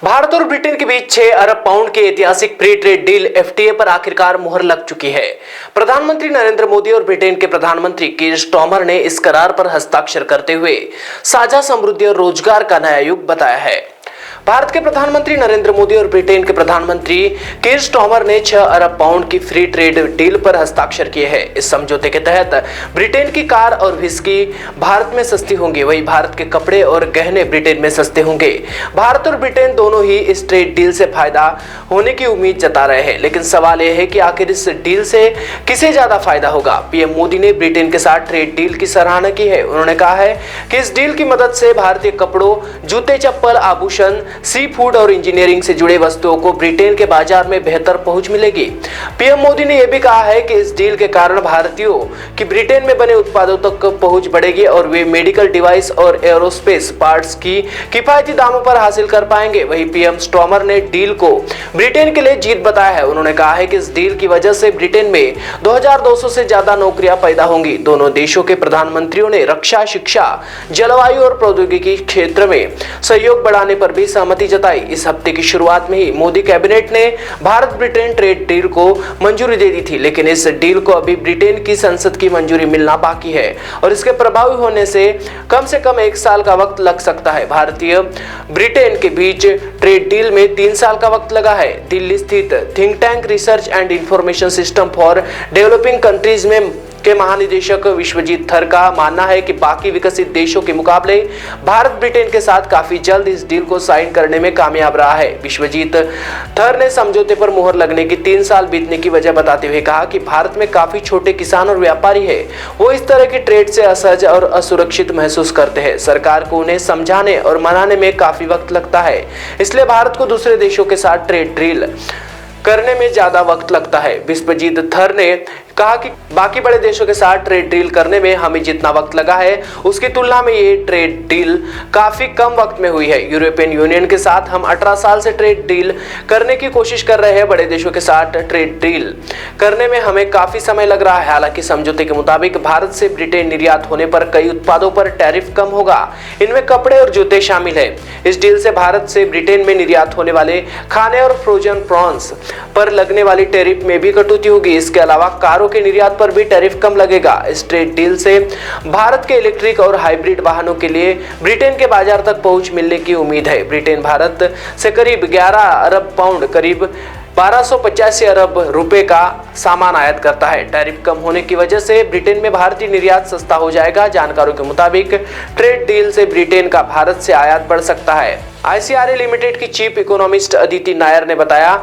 भारत और ब्रिटेन के बीच 6 अरब पाउंड के ऐतिहासिक फ्री ट्रेड डील एफटीए पर आखिरकार मुहर लग चुकी है। प्रधानमंत्री नरेंद्र मोदी और ब्रिटेन के प्रधानमंत्री कीर स्टारमर ने इस करार पर हस्ताक्षर करते हुए साझा समृद्धि और रोजगार का नया युग बताया है। भारत के प्रधानमंत्री नरेंद्र मोदी और ब्रिटेन के प्रधानमंत्री कीर स्टारमर ने 6 अरब पाउंड की फ्री ट्रेड डील पर हस्ताक्षर किए हैं। इस समझौते के तहत ब्रिटेन की कार और व्हिस्की भारत में सस्ती होंगी, वहीं भारत के कपड़े और गहने ब्रिटेन में सस्ते होंगे। भारत और ब्रिटेन दोनों ही इस ट्रेड डील से फायदा होने की उम्मीद जता रहे हैं, लेकिन सवाल यह है कि आखिर इस डील से किसे ज्यादा फायदा होगा। पीएम मोदी ने ब्रिटेन के साथ ट्रेड डील की सराहना की है। उन्होंने कहा है कि इस डील की मदद से भारतीय कपड़ों, जूते, चप्पल, आभूषण, सी फूड और इंजीनियरिंग से जुड़े वस्तुओं को ब्रिटेन के बाजार में बेहतर पहुंच मिलेगी। पीएम मोदी ने यह भी कहा है कि इस डील के कारण भारतीयों की ब्रिटेन में बने उत्पादों तक पहुंच बढ़ेगी और वे मेडिकल डिवाइस और एरोस्पेस पार्ट्स की किफायती दामों पर हासिल कर पाएंगे। वहीं पीएम स्टारमर ने डील को ब्रिटेन के लिए जीत बताया है। उन्होंने कहा है कि इस डील की वजह से ब्रिटेन में 2200 से ज्यादा नौकरियां पैदा होंगी। दोनों देशों के प्रधानमंत्रियों ने रक्षा, शिक्षा, जलवायु और प्रौद्योगिकी क्षेत्र में सहयोग बढ़ाने पर भी सहमति जताई। इस हफ्ते की शुरुआत में ही मोदी कैबिनेट ने भारत ब्रिटेन ट्रेड डील को मंजूरी दे दी थी, लेकिन इस डील को अभी ब्रिटेन की संसद की मंजूरी मिलना बाकी है और इसके प्रभावी होने से कम 1 साल का वक्त लग सकता है। भारतीय ब्रिटेन के बीच ट्रेड डील में 3 साल का वक्त लगा है। दिल्ली स्थित think tank research and information system for developing countries में के महानिदेशक विश्वजीत थर का मानना है कि बाकी विकसित देशों के मुकाबले भारत ब्रिटेन के साथ काफी जल्द इस डील को साइन करने में कामयाब रहा है। विश्वजीत थर ने समझौते पर मुहर लगने की 3 साल बीतने की वजह बताते हुए कहा कि भारत में काफी छोटे किसान और व्यापारी है, वो इस तरह की ट्रेड से असहज और असुरक्षित महसूस करते हैं। सरकार को उन्हें समझाने और मनाने में काफी वक्त लगता है, इसलिए भारत को दूसरे देशों के साथ ट्रेड डील करने में ज्यादा वक्त लगता है। विश्वजीत थर ने कहा कि बाकी बड़े देशों के साथ ट्रेड डील करने में हमें जितना वक्त लगा है उसकी तुलना में ये ट्रेड डील काफी कम वक्त में हुई है। यूरोपियन यूनियन के साथ हम 18 साल से ट्रेड डील करने की कोशिश कर रहे हैं। बड़े देशों के साथ ट्रेड डील करने में हमें काफी समय लग रहा है। हालांकि समझौते के मुताबिक भारत से ब्रिटेन निर्यात होने पर कई उत्पादों पर टैरिफ कम होगा, इनमें कपड़े और जूते शामिल है। इस डील से भारत से ब्रिटेन में निर्यात होने वाले खाने और फ्रोजन प्रॉन्स पर लगने वाली टैरिफ में भी कटौती होगी। इसके अलावा कारों के निर्यात पर भी टैरिफ कम लगेगा। इस ट्रेड डील से भारत के इलेक्ट्रिक और हाइब्रिड वाहनों के लिए ब्रिटेन के बाजार तक पहुंच मिलने की उम्मीद है। ब्रिटेन भारत से करीब 11 अरब पाउंड करीब 1285 अरब रुपए का सामान आयात करता है। टैरिफ कम होने की वजह से ब्रिटेन में भारतीय निर्यात सस्ता हो जाएगा। जानकारों के मुताबिक ट्रेड डील से ब्रिटेन का भारत से आयात बढ़ सकता है। ICRA लिमिटेड की चीफ इकोनॉमिस्ट अदिति नायर ने बताया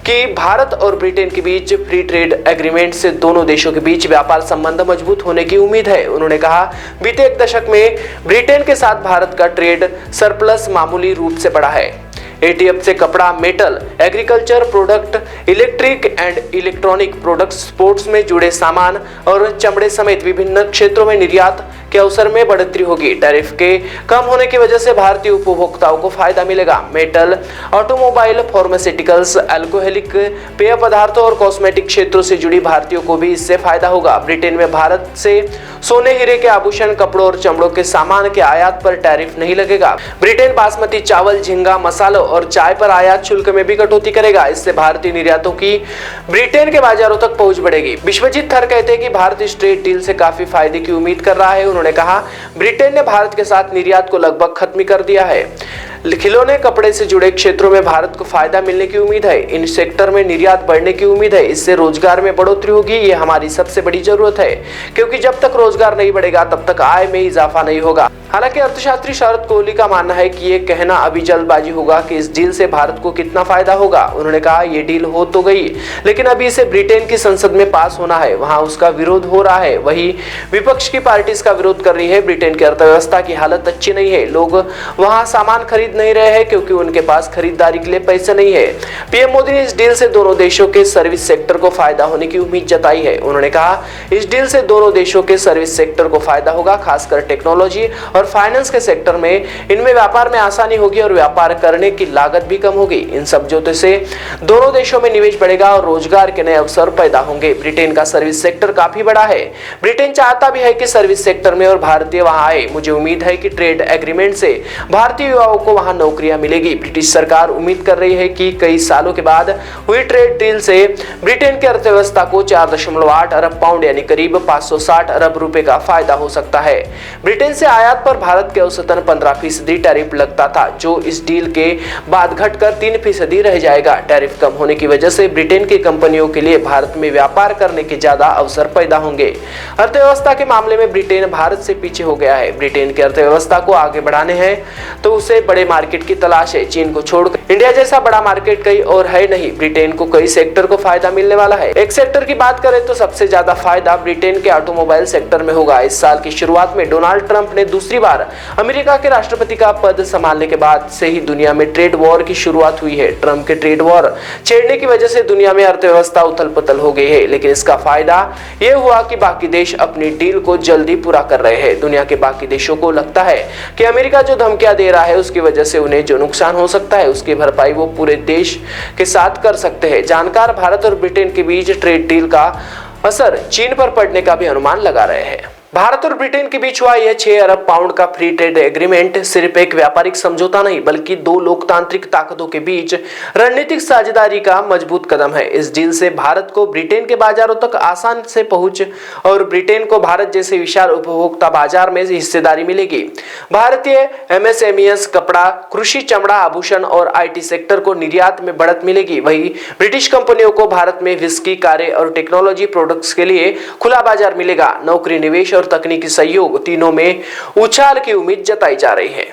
कि भारत और ब्रिटेन के बीच फ्री ट्रेड एग्रीमेंट से दोनों देशों के बीच व्यापार संबंध मजबूत होने की उम्मीद है। उन्होंने कहा, बीते 1 दशक में ब्रिटेन के साथ भारत का ट्रेड सरप्लस मामूली रूप से बढ़ा है। एटीएफ से कपड़ा, metal, agriculture product, electric and electronic products, sports में जुड़े सामान और चमड़े समेत विभिन्न क्षेत्रों में निर्यात के अवसर में बढ़ोतरी होगी। टैरिफ के कम होने की वजह से भारतीय उपभोक्ताओं को फायदा मिलेगा। मेटल, ऑटोमोबाइल, फार्मास्यूटिकल्स, अल्कोहलिक पेय पदार्थों और कॉस्मेटिक क्षेत्रों से जुड़ी भारतीयों को भी इससे फायदा होगा। ब्रिटेन में भारत से सोने, हीरे के आभूषण, कपड़ों और चमड़ों के सामान के आयात पर टैरिफ नहीं लगेगा। ब्रिटेन बासमती चावल, झींगा, मसालों और चाय पर आयात शुल्क में भी कटौती करेगा। इससे भारतीय निर्यातों की ब्रिटेन के बाजारों तक पहुंच बढ़ेगी। विश्वजीत थर कहते हैं कि भारत इस ट्रेड डील से काफी फायदे की उम्मीद कर रहा है। उन्होंने कहा, ब्रिटेन ने भारत के साथ निर्यात को लगभग खत्म कर दिया है। खिलौने, कपड़े से जुड़े क्षेत्रों में भारत को फायदा मिलने की उम्मीद है। इन सेक्टर में निर्यात बढ़ने की उम्मीद है। इससे रोजगार में बढ़ोतरी होगी। ये हमारी सबसे बड़ी जरूरत है, क्योंकि जब तक रोजगार नहीं बढ़ेगा तब तक आय में इजाफा नहीं होगा। हालांकि अर्थशास्त्री शरद कोहली का मानना है कि ये कहना अभी जल्दबाजी होगा कि इस डील से भारत को कितना फायदा होगा। उन्होंने कहा, ये डील हो तो गई, लेकिन अभी इसे ब्रिटेन की संसद में पास होना है, वहां उसका विरोध हो रहा है। वही विपक्ष की पार्टी इसका विरोध कर रही है। ब्रिटेन की अर्थव्यवस्था की हालत अच्छी नहीं है। लोग वहां सामान खरीद नहीं रहे हैं क्योंकि उनके पास खरीदारी के लिए पैसे नहीं है। पीएम मोदी ने इस डील से दोनों देशों के सर्विस सेक्टर को फायदा होने की उम्मीद जताई है। उन्होंने कहा, इस डील से दोनों देशों के सर्विस सेक्टर को फायदा होगा, खासकर टेक्नोलॉजी और फाइनेंस के सेक्टर में। इनमें व्यापार में आसानी होगी और व्यापार करने की लागत भी कम होगी। इन समझौते से दोनों देशों में निवेश बढ़ेगा और रोजगार के नए अवसर पैदा होंगे। ब्रिटेन का सर्विस सेक्टर काफी बड़ा है। ब्रिटेन चाहता भी है कि सर्विस सेक्टर में और भारतीय वहां आए। मुझे उम्मीद है कि ट्रेड एग्रीमेंट से भारतीय युवाओं को वहां नौकरियां मिलेगी। ब्रिटिश सरकार उम्मीद कर रही है कि कई सालों के बाद हुई ट्रेड डील से ब्रिटेन की अर्थव्यवस्था को 4.8 अरब पाउंड यानी करीब 560 अरब रुपए का फायदा हो सकता है। ब्रिटेन से आयात पर भारत के औसतन 15% टैरिफ लगता था, जो इस डील के बाद घटकर 3% रह जाएगा। टैरिफ कम होने की वजह से ब्रिटेन की कंपनियों के लिए भारत में व्यापार करने के ज्यादा अवसर पैदा होंगे। अर्थव्यवस्था के मामले में ब्रिटेन भारत से पीछे हो गया है। ब्रिटेन की अर्थव्यवस्था को आगे बढ़ाने हैं तो उसे बड़े मार्केट की तलाश है। चीन को छोड़कर इंडिया जैसा बड़ा मार्केट कहीं और है नहीं। ब्रिटेन को कई सेक्टर को फायदा मिलने वाला है। एक सेक्टर की बात करें तो सबसे ज्यादा फायदा ब्रिटेन के ऑटोमोबाइल सेक्टर में होगा। इस साल की शुरुआत में डोनाल्ड ट्रंप ने दूसरी बार अमेरिका के राष्ट्रपति का पद संभालने के बाद से ही दुनिया में ट्रेड वॉर की शुरुआत हुई है। ट्रंप के ट्रेड वॉर छेड़ने की वजह से दुनिया में अर्थव्यवस्था उथल पुथल हो गई है, लेकिन इसका फायदा यह हुआ कि बाकी देश अपनी डील को जल्दी पूरा कर रहे हैं। दुनिया के बाकी देशों को लगता है कि अमेरिका जो धमकियां दे रहा है उसकी वजह से उन्हें जो नुकसान हो सकता है उसकी भरपाई वो पूरे देश के साथ कर सकते हैं। जानकार भारत और ब्रिटेन के बीच ट्रेड डील का असर चीन पर पड़ने का भी अनुमान लगा रहे हैं। भारत और ब्रिटेन के बीच हुआ यह 6 अरब पाउंड का फ्री ट्रेड एग्रीमेंट सिर्फ एक व्यापारिक समझौता नहीं बल्कि दो लोकतांत्रिक ताकतों के बीच रणनीतिक साझेदारी का मजबूत कदम है। इस डील से भारत को ब्रिटेन के बाजारों तक आसान से पहुंच और ब्रिटेन को भारत जैसे विशाल उपभोक्ता बाजार में हिस्सेदारी मिलेगी। भारतीय एमएसएमईएस, कपड़ा, कृषि, चमड़ा, आभूषण और आईटी सेक्टर को निर्यात में बढ़त मिलेगी। वहीं ब्रिटिश कंपनियों को भारत में विस्की, कारें और टेक्नोलॉजी प्रोडक्ट्स के लिए खुला बाजार मिलेगा। नौकरी, निवेश और तकनीकी सहयोग तीनों में उछाल की उम्मीद जताई जा रही है।